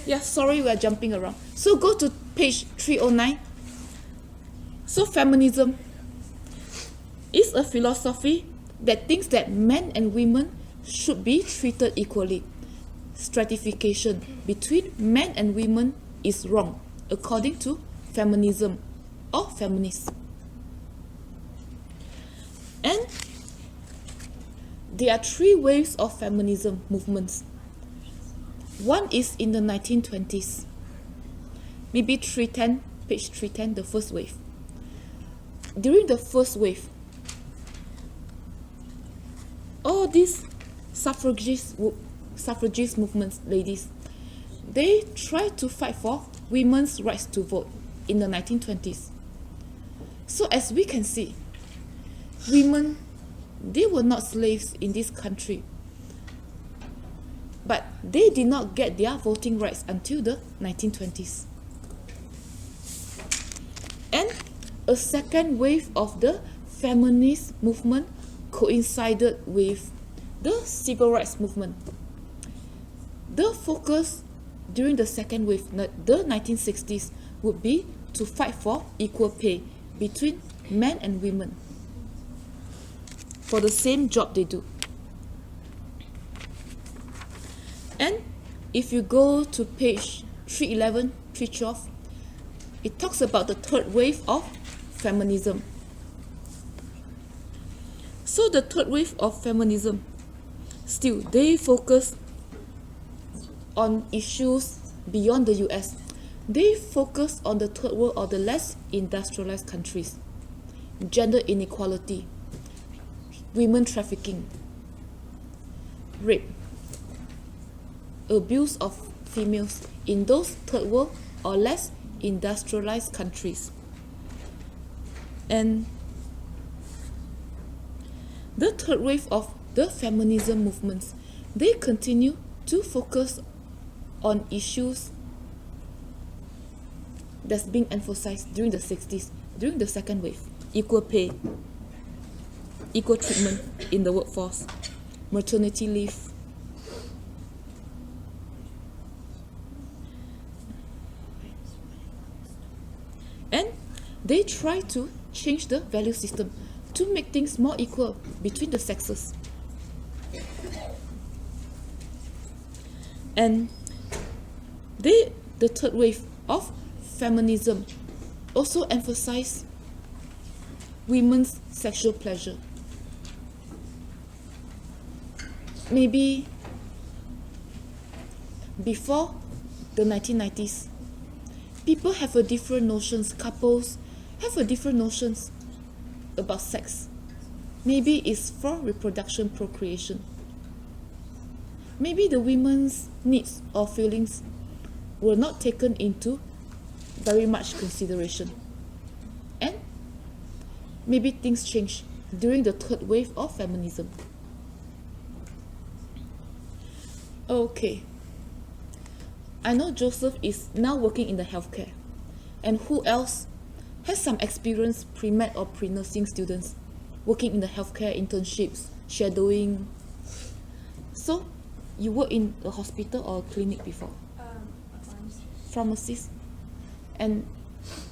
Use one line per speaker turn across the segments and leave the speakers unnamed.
Yeah, sorry, we are jumping around. So go to page 309. So feminism is a philosophy that thinks that men and women should be treated equally. Stratification between men and women is wrong, according to feminism or feminists. And there are three waves of feminism movements. One is in the 1920s, maybe 310, page 310, the first wave. During the first wave, all these suffragist movements, ladies, they tried to fight for women's rights to vote in the 1920s. So as we can see, women, they were not slaves in this country, but they did not get their voting rights until the 1920s. And a second wave of the feminist movement coincided with the civil rights movement. The focus during the second wave, the 1960s, would be to fight for equal pay between men and women for the same job they do. And if you go to page 311, 312, it talks about the third wave of feminism. So the third wave of feminism, still, they focus on issues beyond the US. They focus on the third world or the less industrialized countries, gender inequality, women trafficking, rape, abuse of females in those third world or less industrialized countries. And the third wave of the feminism movements, they continue to focus on issues that's being emphasized during the 60s, during the second wave: equal pay, equal treatment in the workforce, maternity leave, and they try to change the value system to make things more equal between the sexes. And the third wave of feminism also emphasize women's sexual pleasure. Maybe before the 1990s, people have a different notions, couples have a different notions about sex. Maybe it's for reproduction, procreation. Maybe the women's needs or feelings were not taken into very much consideration. And maybe things changed during the third wave of feminism. Okay. I know Joseph is now working in the healthcare. And who else has some experience, pre-med or pre-nursing students working in the healthcare, internships, shadowing? So, you work in a hospital or a clinic before? A pharmacist. And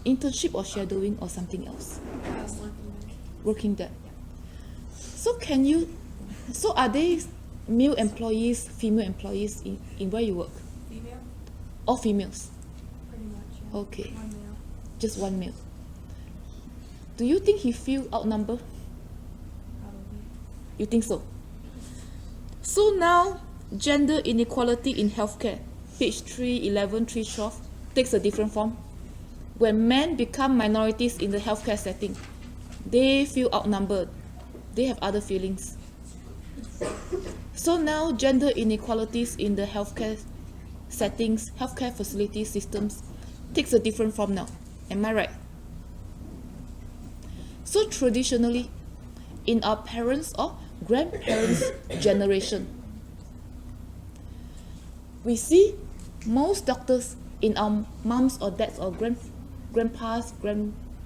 internship or shadowing or something else? Working there. So are they male employees, female employees in where you work?
Female.
All females?
Pretty much, yeah.
Okay.
One male.
Just one male. Do you think he feel outnumbered?
Probably.
You think so? So now, gender inequality in healthcare, page 311, 312, takes a different form. When men become minorities in the healthcare setting, they feel outnumbered. They have other feelings. So now, gender inequalities in the healthcare settings, healthcare facility systems, takes a different form now. Am I right? So traditionally, in our parents' or grandparents' generation, we see most doctors in our moms or dads or grandpas,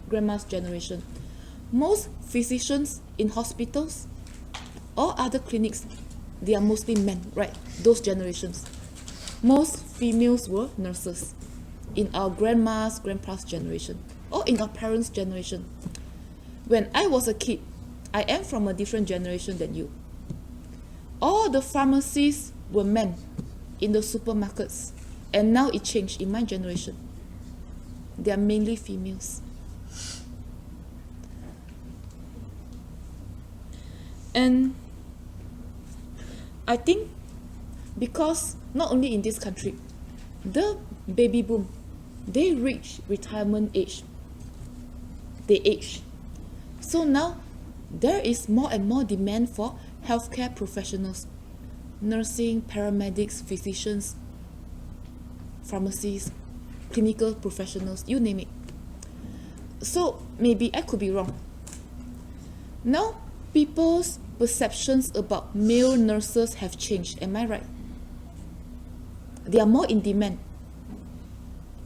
grandma's generation. Most physicians in hospitals or other clinics, they are mostly men, right? Those generations. most females were nurses in our grandma's, grandpa's generation, or in our parents' generation. When I was a kid, I am from a different generation than you. All the pharmacists were men in the supermarkets, and now it changed in my generation. They are mainly females. And I think because not only in this country, the baby boom, they reach retirement age. They age. So now there is more and more demand for healthcare professionals, nursing, paramedics, physicians, pharmacists, clinical professionals, you name it. So maybe I could be wrong. Now people's perceptions about male nurses have changed, am I right? They are more in demand.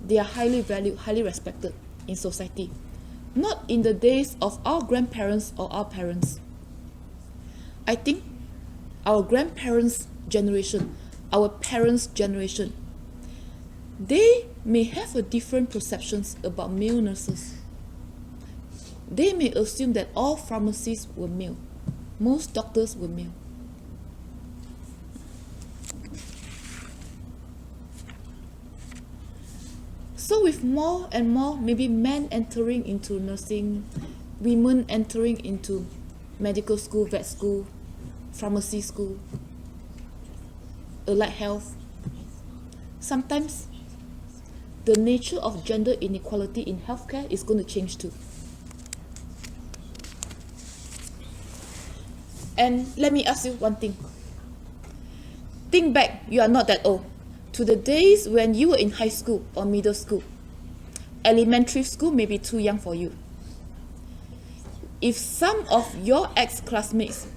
They are highly valued, highly respected in society. Not in the days of our grandparents or our parents. I think our grandparents' generation, our parents' generation, they may have a different perceptions about male nurses. They may assume that all pharmacists were male. Most doctors were male. So with more and more maybe men entering into nursing, women entering into medical school, vet school, pharmacy school, allied health, sometimes the nature of gender inequality in healthcare is going to change too. And let me ask you one thing. Think back, you are not that old, to the days when you were in high school or middle school. Elementary school may be too young for you. If some of your ex-classmates,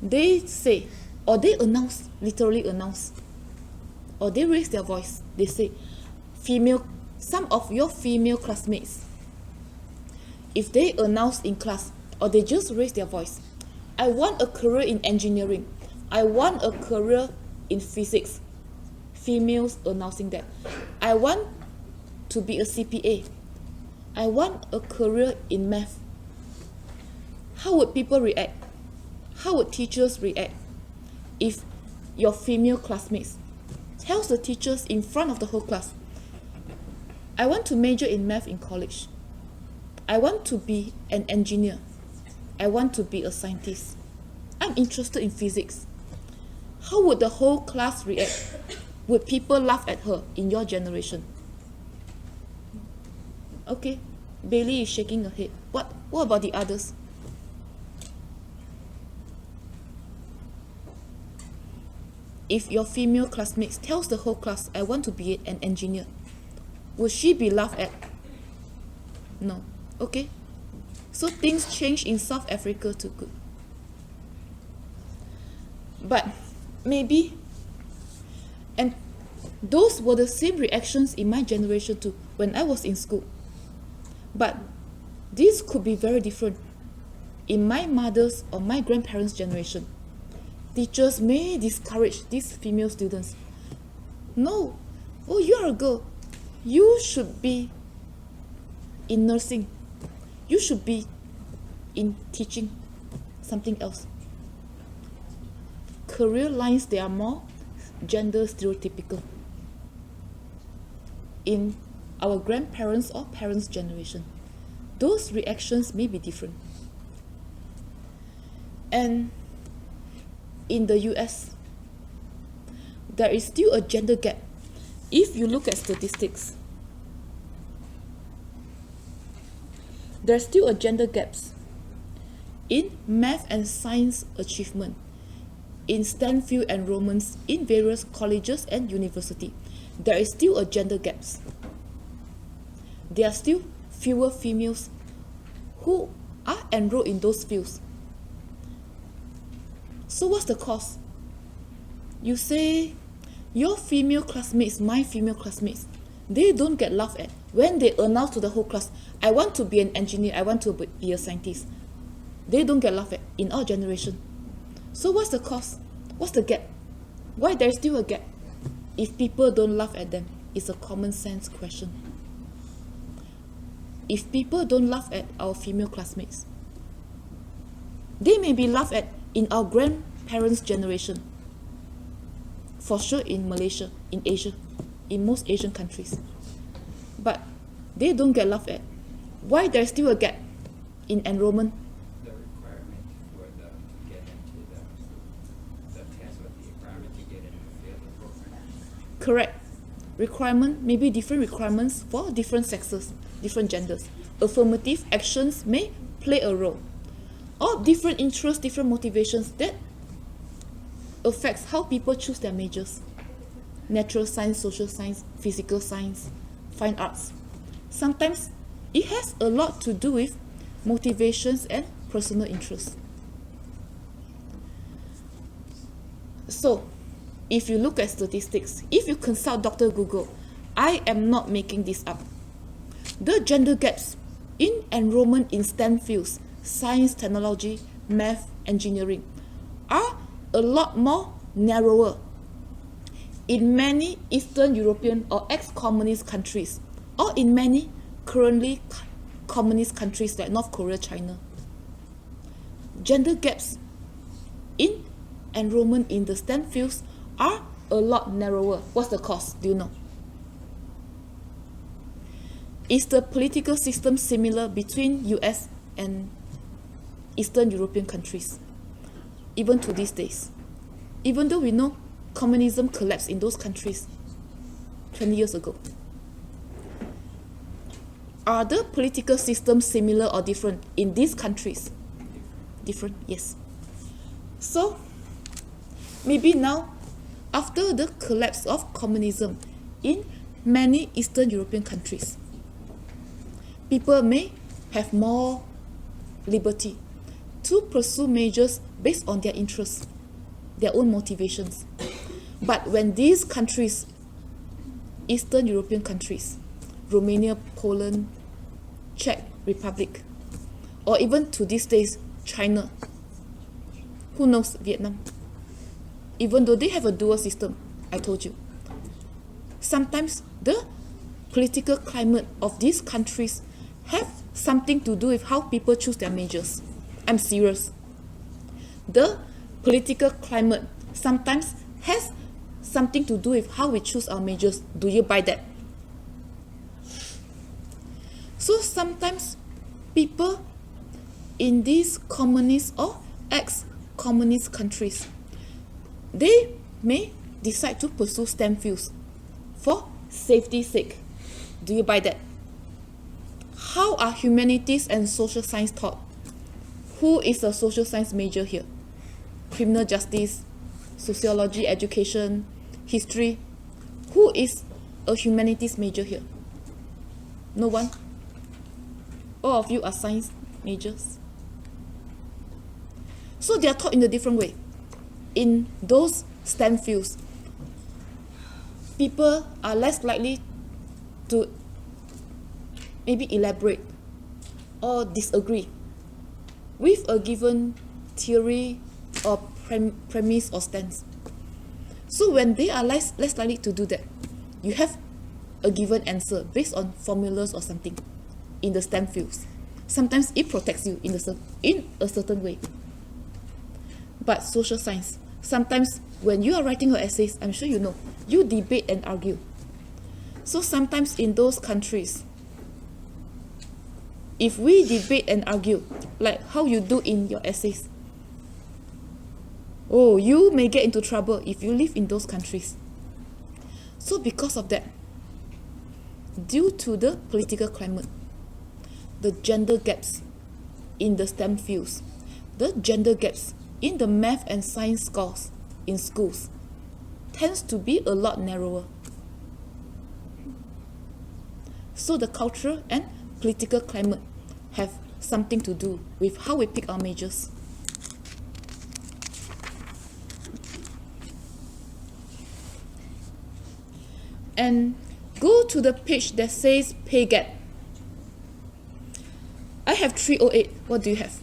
they say, or they announce, literally announce, or they raise their voice, they say, some of your female classmates, if they announce in class, or they just raise their voice, I want a career in engineering, I want a career in physics. Females announcing that. I want to be a CPA. I want a career in math. How would people react? How would teachers react if your female classmates tells the teachers in front of the whole class, I want to major in math in college. I want to be an engineer. I want to be a scientist. I'm interested in physics. How would the whole class react? Would people laugh at her in your generation? Okay, Bailey is shaking her head. What about the others? If your female classmates tells the whole class, I want to be an engineer, would she be laughed at? No. Okay. So things change in South Africa to good. But maybe, and those were the same reactions in my generation too, when I was in school. But this could be very different in my mother's or my grandparents' generation. Teachers may discourage these female students. No, oh, you are a girl. You should be in nursing. You should be in teaching, something else. Career lines, they are more gender stereotypical in our grandparents' or parents' generation. Those reactions may be different. And in the US, there is still a gender gap. If you look at statistics, there's still a gender gaps in math and science achievement, in STEM field enrollments in various colleges and university. There is still a gender gaps. There are still fewer females who are enrolled in those fields. So what's the cause? You say your female classmates, my female classmates, they don't get laughed at when they announce to the whole class, I want to be an engineer, I want to be a scientist. They don't get laughed at in our generation. So what's the cause? What's the gap? Why there's still a gap? if people don't laugh at them, it's a common sense question. If people don't laugh at our female classmates, they may be laughed at in our grandparents' generation. For sure in Malaysia, in Asia, in most Asian countries. But they don't get laughed at. Why there's still a gap in enrollment?
The requirement for them to get into the test or the requirement to get into the field program.
Correct. Requirement, maybe different requirements for different sexes, different genders. Affirmative actions may play a role. Or different interests, different motivations that affects how people choose their majors. Natural science, social science, physical science, fine arts. Sometimes it has a lot to do with motivations and personal interests. So, if you look at statistics, if you consult Dr. Google, I am not making this up. The gender gaps in enrollment in STEM fields, science, technology, math, engineering, are a lot more narrower in many Eastern European or ex-communist countries, or in many currently communist countries like North Korea, China. Gender gaps in enrollment in the STEM fields are a lot narrower. What's the cause? Do you know? Is the political system similar between US and Eastern European countries? Even to these days. Even though we know communism collapsed in those countries 20 years ago. Are the political systems similar or different in these countries? Different, yes. So, maybe now, after the collapse of communism in many Eastern European countries, people may have more liberty to pursue majors based on their interests, their own motivations. But when these countries, Eastern European countries, Romania, Poland, Czech Republic, or even to these days, China, who knows, Vietnam, even though they have a dual system, I told you, sometimes the political climate of these countries have something to do with how people choose their majors. I'm serious. The political climate sometimes has something to do with how we choose our majors. Do you buy that? So sometimes people in these communist or ex-communist countries, they may decide to pursue STEM fields for safety's sake. Do you buy that? How are humanities and social science taught? Who is a social science major here? Criminal justice, sociology, education, history. Who is a humanities major here? No one? All of you are science majors. So they are taught in a different way. In those STEM fields, people are less likely to maybe elaborate or disagree with a given theory or premise or stance. So when they are less likely to do that, you have a given answer based on formulas or something in the STEM fields. Sometimes it protects you in a certain way. But social science, sometimes when you are writing your essays, I'm sure you know, you debate and argue. So sometimes in those countries, if we debate and argue, like how you do in your essays, oh, you may get into trouble if you live in those countries. So because of that, due to the political climate, the gender gaps in the STEM fields, the gender gaps in the math and science scores in schools tends to be a lot narrower. So the cultural and political climate have something to do with how we pick our majors. And go to the page that says pay gap. I have 308. What do you have?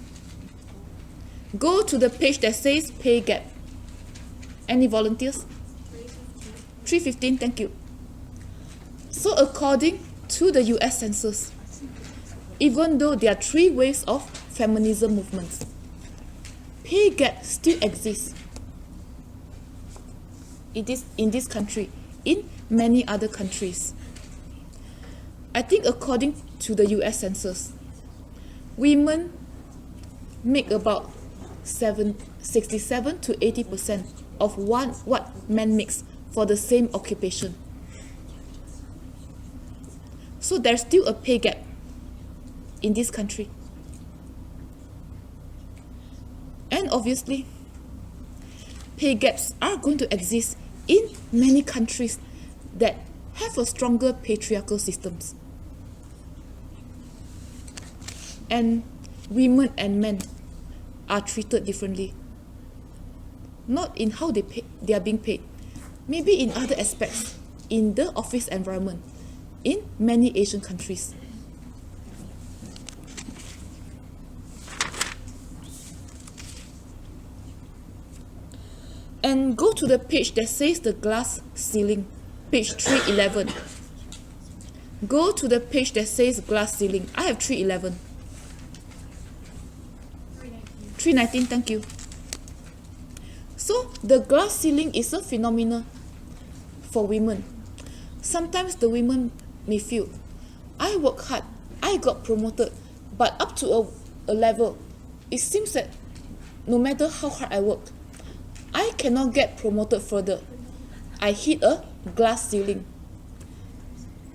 Go to the page that says pay gap. Any volunteers? 3:15, thank you. So according to the US Census, even though there are 3 waves of feminism movements, pay gap still exists in this country, in many other countries. I think according to the US Census, women make about 67 to 80% of what men makes for the same occupation. So there's still a pay gap in this country. And obviously, pay gaps are going to exist in many countries that have a stronger patriarchal systems. And women and men are treated differently. Not in how they are being paid. Maybe in other aspects, in the office environment, in many Asian countries. And go to the page that says the glass ceiling, page 311. Go to the page that says glass ceiling. I have 311. 319, thank you. So the glass ceiling is a phenomenon for women. Sometimes the women may feel, I work hard, I got promoted, but up to a level, it seems that no matter how hard I work, I cannot get promoted further. I hit a glass ceiling.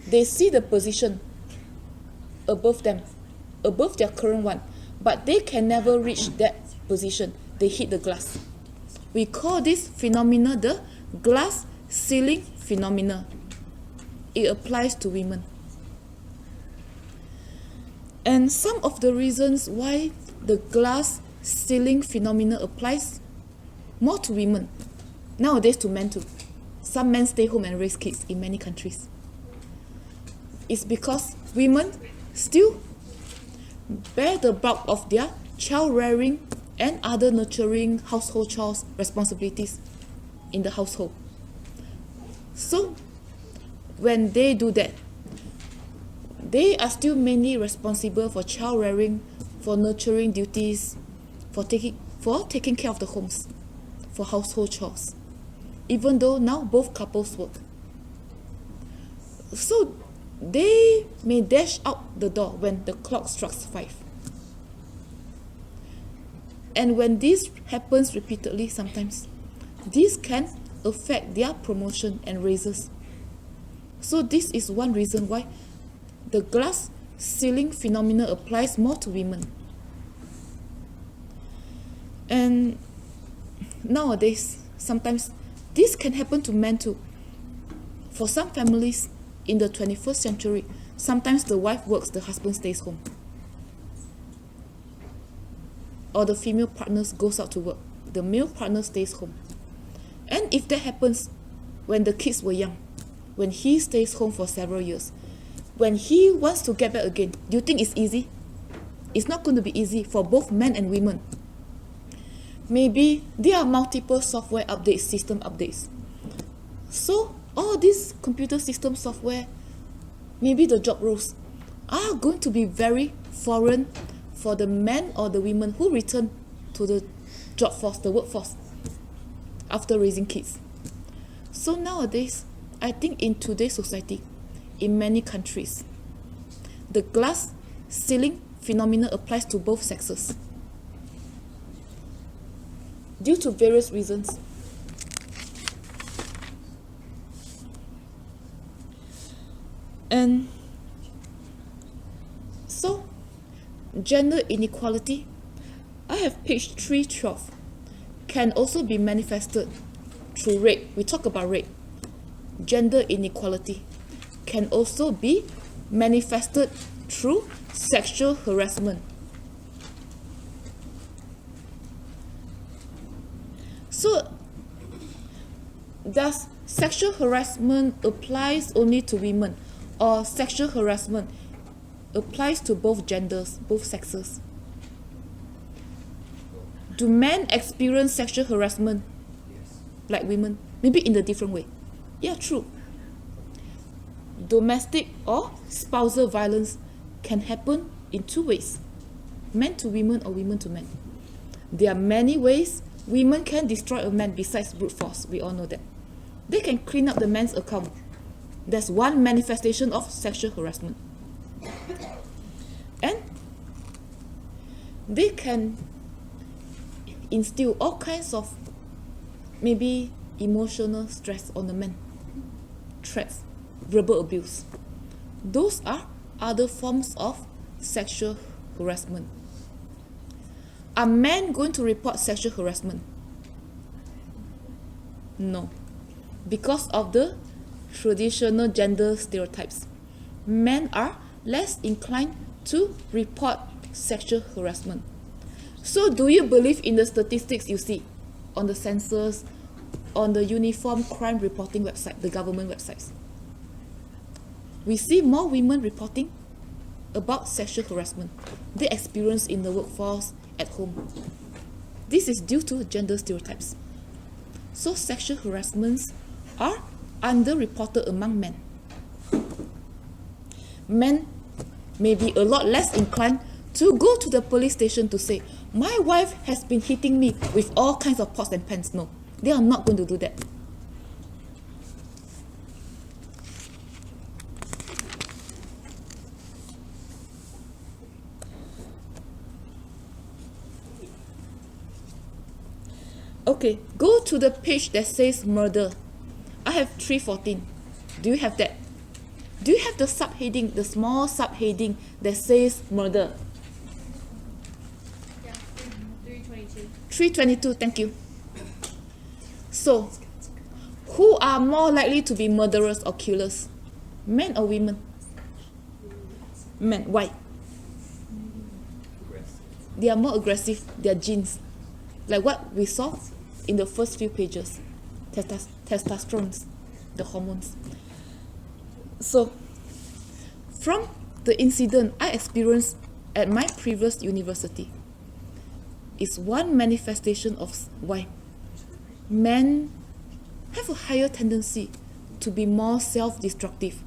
They see the position above them, above their current one, but they can never reach that position. They hit the glass. We call this phenomena the glass ceiling phenomena. It applies to women. And some of the reasons why the glass ceiling phenomena applies more to women, nowadays to men too. Some men stay home and raise kids in many countries. It's because women still bear the bulk of their child rearing and other nurturing household chores responsibilities in the household. So when they do that, they are still mainly responsible for child rearing, for nurturing duties, for taking care of the homes, for household chores, even though now both couples work. So they may dash out the door when the clock strikes 5. And when this happens repeatedly, sometimes this can affect their promotion and raises. So this is one reason why the glass ceiling phenomena applies more to women. And nowadays, sometimes this can happen to men too. For some families in the 21st century, sometimes the wife works, the husband stays home. Or the female partner goes out to work, the male partner stays home. And if that happens when the kids were young, when he stays home for several years, when he wants to get back again, do you think it's easy? It's not going to be easy for both men and women. Maybe there are multiple software updates, system updates. So all these computer system software, maybe the job roles, are going to be very foreign for the men or the women who return to the job force, the workforce, after raising kids. So nowadays, I think in today's society, in many countries, the glass ceiling phenomena applies to both sexes due to various reasons. And so, gender inequality, I have page 312, can also be manifested through rape. We talk about rape. Gender inequality can also be manifested through sexual harassment. So, does sexual harassment applies only to women, or sexual harassment applies to both genders, both sexes? Do men experience sexual harassment
Yes.
like women? Maybe in a different way. Yeah, true. Domestic or spousal violence can happen in two ways, men to women or women to men. There are many ways women can destroy a man besides brute force. We all know that. They can clean up the man's account. That's one manifestation of sexual harassment. And they can instill all kinds of maybe emotional stress on the man. Threats, verbal abuse. Those are other forms of sexual harassment. Are men going to report sexual harassment? No. Because of the traditional gender stereotypes, men are less inclined to report sexual harassment. So do you believe in the statistics you see on the census, on the Uniform Crime Reporting website, the government websites? We see more women reporting about sexual harassment they experience in the workforce, at home. This is due to gender stereotypes. So sexual harassments are underreported among men. Men may be a lot less inclined to go to the police station to say, my wife has been hitting me with all kinds of pots and pans. No, they are not going to do that. Okay, go to the page that says murder. I have 314. Do you have that? Do you have the subheading, the small subheading that says murder?
Yeah, 322.
322, thank you. So, who are more likely to be murderers or killers? Men or women? Men. Why? They are more aggressive, their genes. Like what we saw in the first few pages. Testosterone, the hormones. So, from the incident I experienced at my previous university, is one manifestation of why men have a higher tendency to be more self-destructive.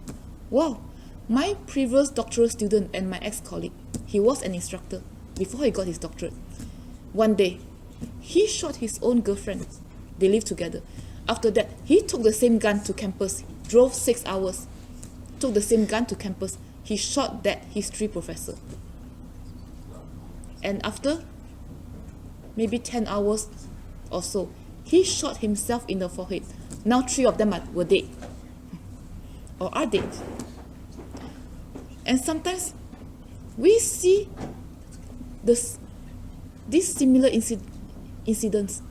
Wow, my previous doctoral student and my ex-colleague, he was an instructor before he got his doctorate. One day, he shot his own girlfriend. They lived together. After that, he took the same gun to campus, drove 6 hours, took the same gun to campus. He shot that history professor. And after maybe 10 hours or so, he shot himself in the forehead. Now 3 of them were dead, or are dead. And sometimes we see these similar incidents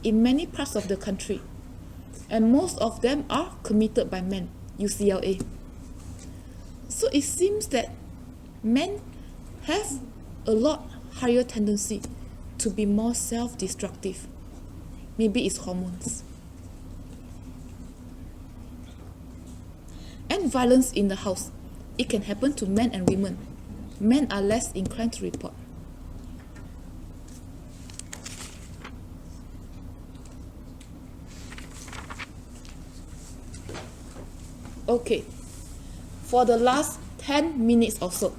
in many parts of the country, and most of them are committed by men, UCLA. So it seems that men have a lot higher tendency to be more self-destructive. Maybe it's hormones. And violence in the house. It can happen to men and women. Men are less inclined to report. Okay, for the last 10 minutes or so,